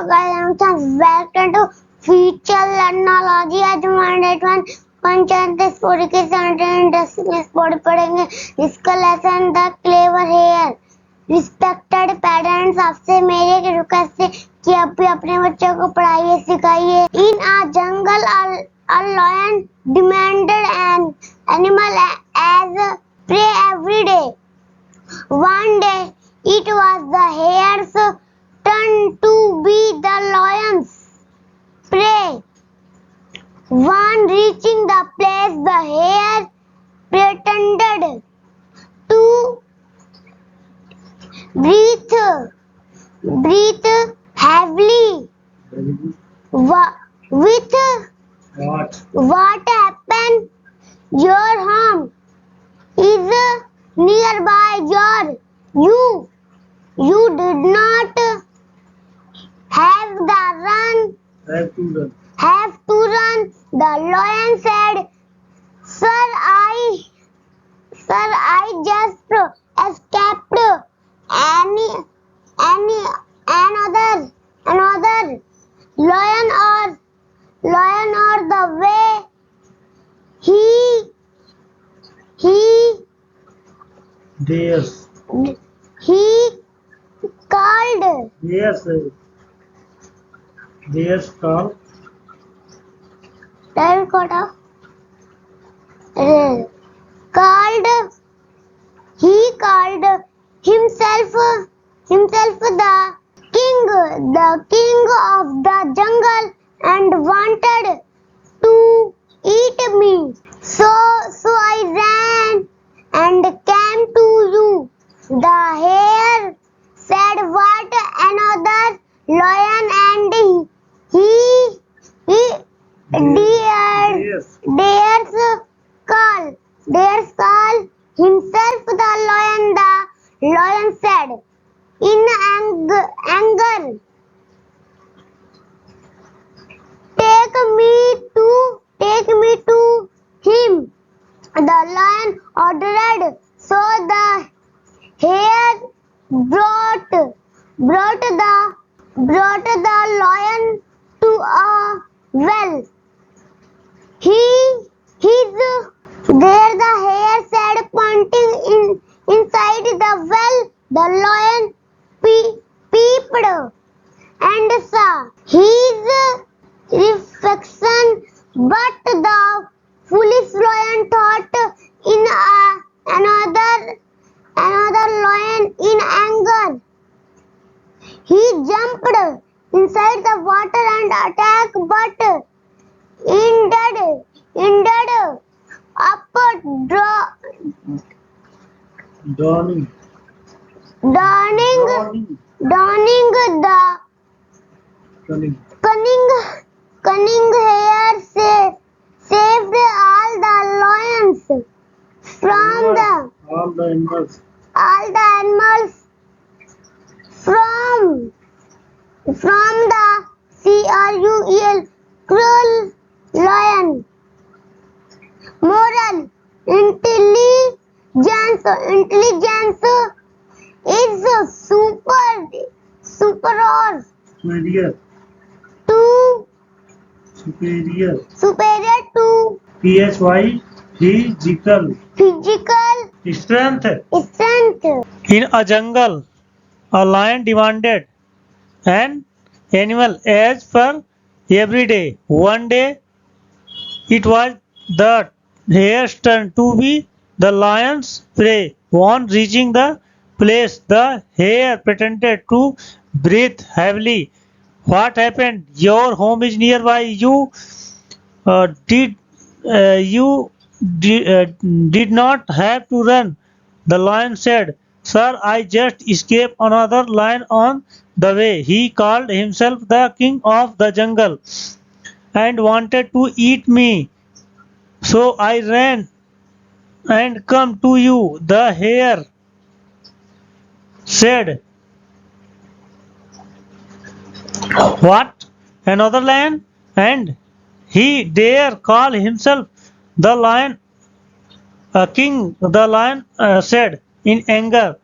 guys, welcome to Future Learnology. आज हमारे date one panchayat story के स्टोरी पढ़ेंगे। इसका lesson the clever hare. Respected parents, आपसे मेरी रिक्वेस्ट है कि आप भी अपने बच्चों को पढ़ाइए सिखाइए। इन अ जंगल a lion demanded an animal as prey every day. One day it was the hare's turn to be the lion's prey. On reaching the place, the hare pretended to breathe heavily. With what happened? Your home is nearby. You did not have to run. The lion said, Sir, I just escaped another lion or the way. Yes. He called. Yes. Yes. Call. He called himself the king of the jungle and wanted to eat me. So I ran and came to you. The hare said, what another lion, and he dares call himself the lion. The lion said in anger, take me to him. The lion ordered. So the hare brought the lion to a well. There the hare said, pointing inside the well. The lion peeped and saw his reflection, but the foolish lion thought in another lion. In anger, he jumped inside the water and attacked, but ended up Dawning. The cunning hare saved all the lions from all the animals from the cruel lion. Moral: intelligence is superior to physical strength. In a jungle, a lion demanded an animal as per every day. One day, it was the hare's turn to be the lion's prey. On reaching the place, the hare pretended to breathe heavily. What happened? Your home is nearby. You did not have to run. The lion said, Sir, I just escaped another lion on the way. He called himself the king of the jungle and wanted to eat me. So I ran and come to you. The hare said, What? Another lion? And he dare call himself the lion king. The lion said in anger,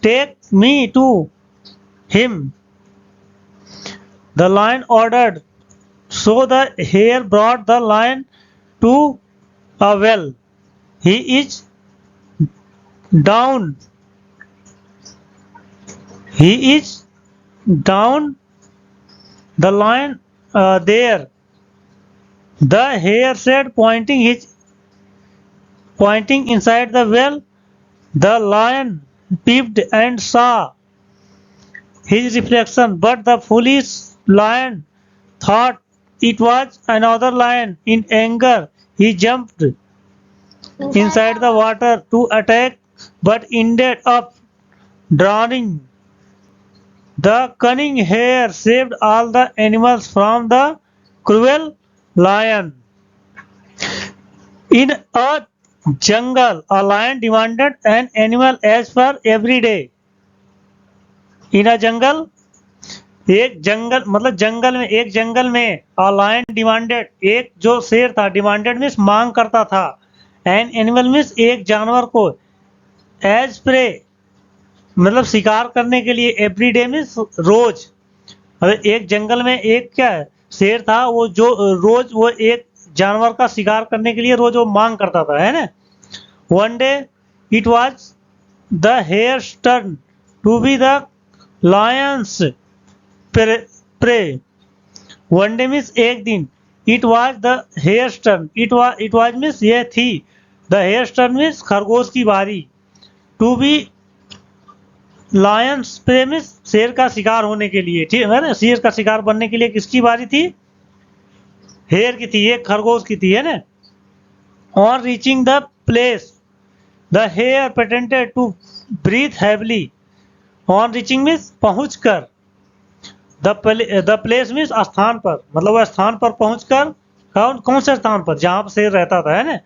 Take me to him. The lion ordered. So the hare brought the lion to a well. He is down. He is down. The lion there. The hare said, pointing inside the well. The lion peeped and saw his reflection, but the foolish lion thought it was another lion. In anger, he jumped inside the water to attack, but ended up drowning. The cunning hare saved all the animals from the cruel lion. In a jungle, a lion demanded an animal as for every day. In a jungle, एक जंगल मतलब जंगल में, एक जंगल में a lion demanded, एक जो शेर था, demanded means मांग करता था, an animal मीन्स एक जानवर को, as prey मतलब शिकार करने के लिए, every day मीन्स रोज। एक जंगल में एक क्या है, शेर था, वो जो रोज वो एक जानवर का शिकार करने के लिए रोज वो मांग करता था, है ना। One day it was the hare's turn to be the lion's prey. One day means एक दिन, it was the hare's turn, it was means ये थी, the hare's turn means खरगोश की बारी, to be lion's prey means शेर का शिकार होने के लिए, ठीक है ना, शेर का शिकार बनने के लिए किसकी बारी थी, हेयर की थी, एक खरगोश की थी, है ना। On reaching the place, the hare pretended to breathe heavily. On reaching means पहुंचकर, the place means स्थान पर, मतलब वह स्थान पर पहुंचकर, कौन से स्थान पर, जहां पर शेर रहता था, है ना।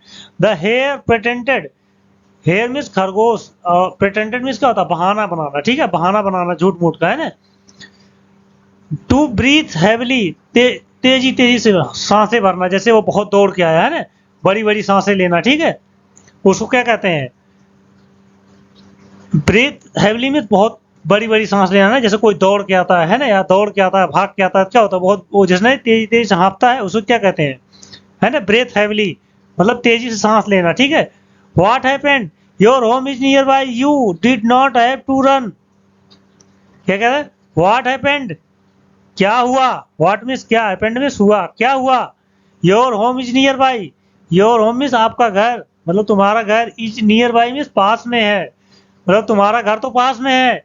The hare pretended, hare means खरगोश, pretended मीन्स क्या होता है, बहाना बनाना, ठीक है, बहाना बनाना झूठ मूठ का, है ना। To breathe heavily, तेजी से सांसें भरना, जैसे वो बहुत दौड़ के आया है ना, बड़ी बड़ी सांसें लेना, ठीक है, उसको क्या कहते हैं, ब्रीथ हैवली में बहुत बड़ी बड़ी सांस लेना ना, जैसे कोई दौड़ के आता है ना, या दौड़ के आता है, भाग के आता है, क्या होता है, बहुत वो जिसने तेजी तेजी से हाँफता है उसको क्या कहते हैं, है ना, ब्रेथ हैवली मतलब तेजी से सांस लेना, ठीक है। What happened, your home is nearby, you did not have to run. क्या कहते हैं, व्हाट हैपेंड, क्या हुआ, व्हाट मीन्स क्या, हैपेंड मीन्स हुआ, क्या हुआ, your home is nearby, your home means आपका घर, मतलब तुम्हारा घर, इज नियर बाय मीन्स पास में है, मतलब तुम्हारा घर तो पास में है।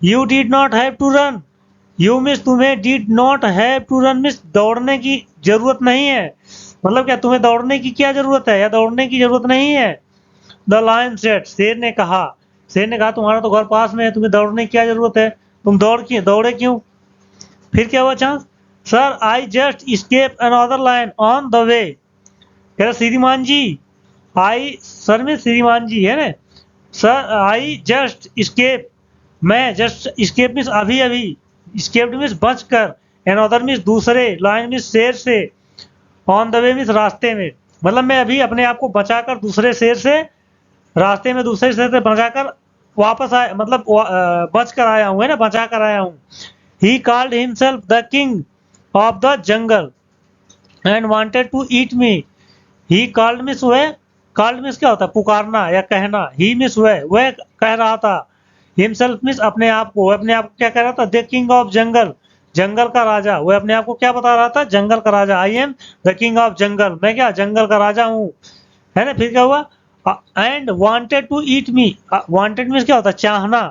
You did not have to run, you means तुम्हें, did not have to run means दौड़ने की जरूरत नहीं है, मतलब क्या तुम्हें दौड़ने की क्या जरूरत है, या दौड़ने की जरूरत नहीं है। द लायन सेड, शेर ने कहा तुम्हारा तो घर पास में है, तुम्हें दौड़ने की क्या जरूरत है, तुम दौड़े क्यों। फिर क्या हुआ chance, sir I just escape another lion on the way, कह रहा श्रीमान जी, आई सर में श्रीमान जी है ना, सर आई जस्ट स्केप, मैं जस्ट स्केप मीन्स अभी अभी, स्केप्ड मीन्स बच कर, अनदर मीन्स दूसरे, लायन मीन्स शेर से, ऑन द वे मीन्स रास्ते में, मतलब मैं अभी अपने आप को बचाकर दूसरे शेर से, रास्ते में दूसरे शेर से बचाकर वापस आया, मतलब बच कर आया हूँ, है ना, बचा कर आया हूँ। He called himself the king of the jungle and wanted to eat me. He called means वह, कॉल्ड मीन्स क्या होता है, पुकारना या कहना, ही मीन्स वह कह रहा था, हिमसेल्फ मीन्स अपने आप को, अपने आप को क्या कह रहा था, द किंग ऑफ जंगल, जंगल का राजा, वह अपने आप को क्या बता रहा था, जंगल का राजा, I am the king of jungle, मैं क्या जंगल का राजा हूँ, है ना। फिर क्या हुआ, and wanted to eat me, wanted means क्या होता है, चाहना,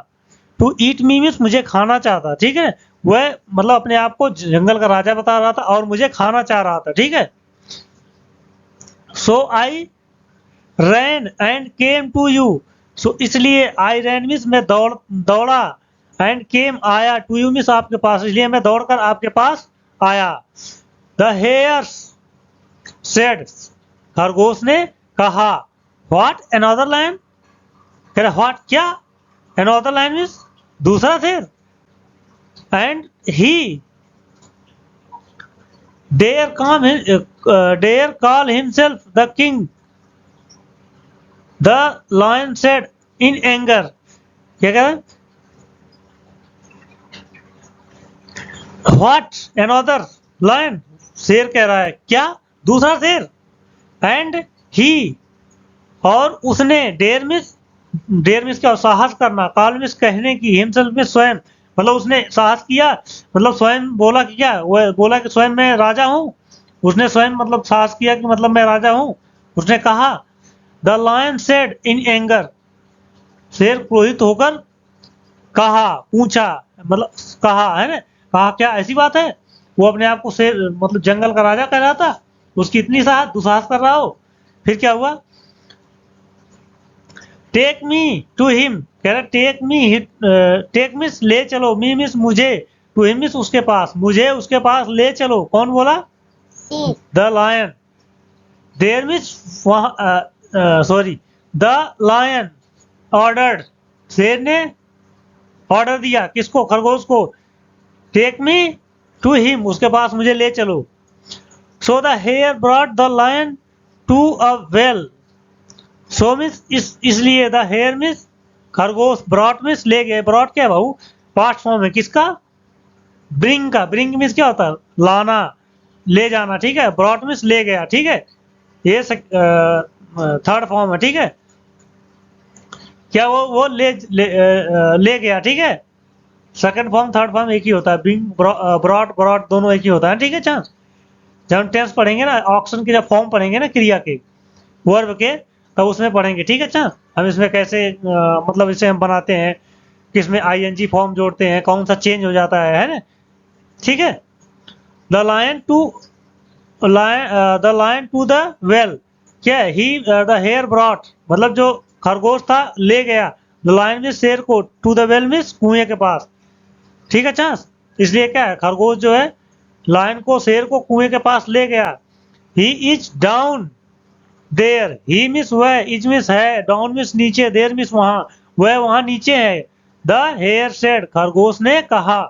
टू ईट मी मीन्स मुझे खाना चाहता, ठीक है, वह मतलब अपने आप को जंगल का राजा बता रहा था और मुझे खाना चाह रहा था, ठीक है। सो आई रैन एंड केम टू यू, सो इसलिए आई रैन मीन्स मैं दौड़ा, एंड केम आया, टू यू मीन्स आपके पास, इसलिए मैं दौड़कर आपके पास आया। द हेयर्स सेड, खरगोश ने कहा, व्हाट अनदर लायन, कह रहा व्हाट क्या, अनदर लायन मीन्स दूसरा शेर, and he dare call himself the king, the lion said in anger, क्या कह रहा है, व्हाट अनदर लायन, शेर कह रहा है क्या, दूसरा शेर। एंड ही, और उसने, डेयर मिस क्या, साहस करना, काल मिस कहने की, हिमसेल्फ में स्वयं, मतलब उसने साहस किया, मतलब स्वयं बोला कि क्या, वो बोला कि स्वयं मैं राजा हूँ। उसने स्वयं मतलब साहस किया कि मतलब मैं राजा हूँ। उसने कहा, the lion said in anger, शेर क्रोधित होकर कहा, पूछा, मतलब कहा है ना, कहा क्या ऐसी बात है, वो अपने आप को शेर मतलब जंगल का राजा कह रहा था, उसकी इतनी साहस, दुसाहस कर रहा हो। फिर क्या हुआ, टेक मी टू हिम, कह रहा टेक मिस ले चलो, मी मिस मुझे, टू हिम मिस उसके पास, मुझे उसके पास ले चलो। कौन बोला, sheep, the lion, there means sorry, the lion ordered, शेर ने ऑर्डर दिया किसको, खरगोश को, टेक मी टू हिम, उसके पास मुझे ले चलो। So the hare brought the lion to a well, so means इसलिए, द हेयर मिस खरगोश, ब्रॉट मिस ले गए, ब्रॉट क्या भाऊ, पास्ट फॉर्म है किसका, ब्रिंग का, ब्रिंग मिस क्या होता है, लाना, ले जाना, ठीक है, ब्रॉट मिस ले गया, ठीक है, ये थर्ड फॉर्म है, ठीक है, क्या वो ले गया, ठीक है, सेकंड फॉर्म थर्ड फॉर्म एक ही होता है, ब्रिंग ब्रॉट ब्रॉट दोनों एक ही होता है, ठीक है चांस। जब हम टेंस पढ़ेंगे ना, ऑक्शन के जब फॉर्म पढ़ेंगे ना क्रिया के, वर्ब के, तब उसमें पढ़ेंगे, ठीक है चांस। हम इसमें कैसे मतलब इसे हम बनाते हैं, किसमें आईएनजी फॉर्म जोड़ते हैं, कौन सा चेंज हो जाता है ना, ठीक है। The lion to the well, क्या ही, द हेयर ब्रॉट, मतलब जो खरगोश था ले गया, द लायन में शेर को, टू द वेल में कुएं के पास, ठीक है चांस। इसलिए क्या है, खरगोश जो है लायन को, शेर को कुएं के पास ले गया। He is down there, he means वह, इज मिस है, डाउन मिस नीचे, देयर मिस वहां, वह वहां नीचे है। द हेयर सेड, खरगोश ने कहा,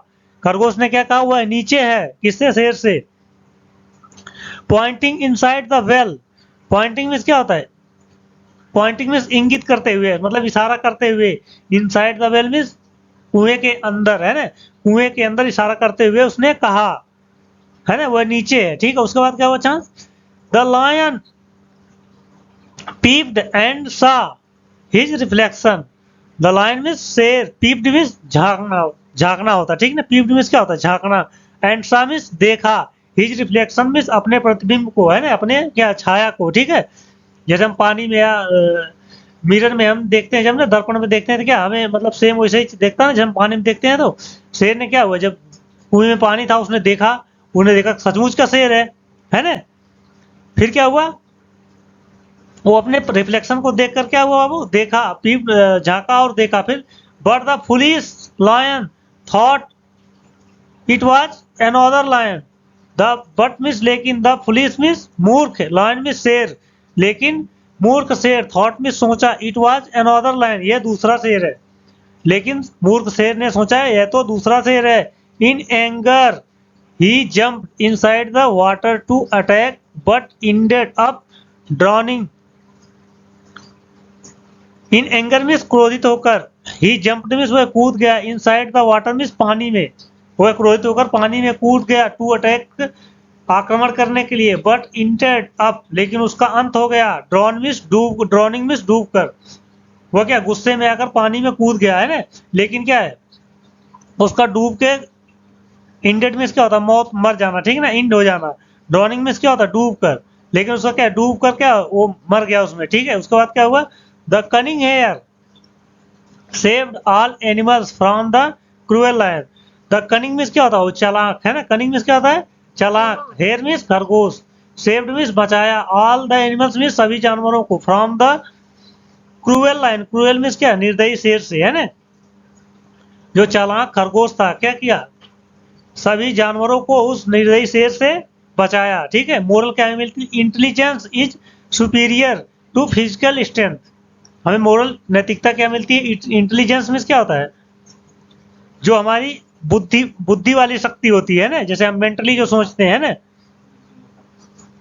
खरगोश ने क्या कहा, वह नीचे है, किससे, शेर से। Pointing inside the well, pointing means क्या होता है, पॉइंटिंग मीन्स इंगित करते हुए, मतलब इशारा करते हुए, इनसाइड द वेल मीन्स कुएं के अंदर, है ना, कुएं के अंदर इशारा करते हुए उसने कहा, है ना, वह नीचे है, ठीक है। उसके बाद क्या हुआ chance, the lion peeped and saw his reflection, the lion means शेर, पीप्ड मीन्स झांकना, झांकना होता, ठीक ना, पीप्ड मीन्स क्या होता है, झांकना, एंड सा मीन्स देखा, हिज रिफ्लेक्शन मीन्स अपने प्रतिबिंब को, है ना, अपने क्या छाया को, ठीक है। जैसे हम पानी में या मिरर में हम देखते हैं, जब ना दर्पण में देखते हैं तो क्या हमें मतलब सेम वैसे ही दिखता है ना, जब हम पानी में देखते हैं। तो शेर ने क्या हुआ, जब कुएं में पानी था उसने देखा, उन्हें देखा सचमुच का शेर है ना। फिर क्या हुआ, वो अपने रिफ्लेक्शन को देख कर क्या हुआ बाबू, देखा, पीप, झांका और देखा। फिर but the foolish lion thought it was another lion, the but means लेकिन, द फुलिश मिस मूर्ख, लायन मिस शेर, लेकिन मूर्ख शेर, थॉट मिस सोचा, इट वाज अनदर लायन, यह दूसरा शेर है, लेकिन मूर्ख शेर ने सोचा है यह तो दूसरा शेर है। In anger he jumped inside the water to attack but ended up drowning, in anger means क्रोधित होकर, ही जंप्ड मीन्स वह कूद गया, इनसाइड द वाटर मीन्स पानी में, वह क्रोधित होकर पानी में कूद गया, टू अटैक आक्रमण करने के लिए, बट इंटेड अप लेकिन उसका अंत हो गया, ड्रॉन मिस डूब, ड्रॉनिंग मिस डूब कर, वह क्या गुस्से में आकर पानी में कूद गया, है ना, लेकिन क्या है उसका डूब के, इंडेड मिस क्या होता है, मौत, मर जाना, ठीक है ना, इंड हो जाना, ड्रॉनिंग मिस क्या होता है, डूब कर, लेकिन उसका क्या डूब कर क्या वो मर गया उसमें, ठीक है। उसके बाद क्या हुआ, the cunning hare saved all animals from the cruel lion, the cunning means क्या होता है, वो चालाक, है ना, कनिंग मिस क्या होता है, चालाक, हेयर मिस खरगोश, सेव्ड मिस बचाया, ऑल द एनिमल्स मिस सभी जानवरों को, from the cruel lion, cruel means क्या, निर्दयी शेर से, है ना, जो चालाक खरगोश था क्या किया, सभी जानवरों को उस निर्दयी शेर से बचाया, ठीक है। मोरल क्या मिलती, intelligence is superior to physical strength, हमें मोरल नैतिकता क्या मिलती है, इंटेलिजेंस मीन्स क्या होता है, जो हमारी बुद्धि वाली शक्ति होती है ना, जैसे हम मेंटली जो सोचते हैं ना,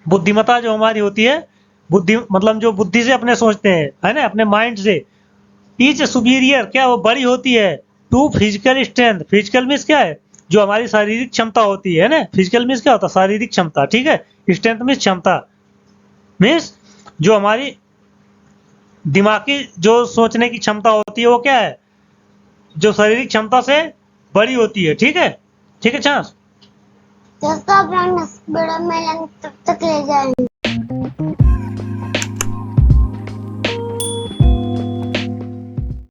बुद्धिमत्ता जो हमारी होती है, बुद्धि मतलब जो बुद्धि से अपने सोचते हैं, है ना, अपने माइंड से, इज सुपीरियर क्या वो बड़ी होती है, to physical strength, physical means क्या है, जो हमारी शारीरिक क्षमता होती है ना, फिजिकल मीन्स क्या होता है, शारीरिक क्षमता, ठीक है। स्ट्रेंथ मीन्स क्षमता, मीन्स जो हमारी दिमागी जो सोचने की क्षमता होती है वो क्या है, जो शारीरिक क्षमता से बड़ी होती है, ठीक है, ठीक है चांस। दोस्तों अपना वीडियो में तब तक ले जाएंगे।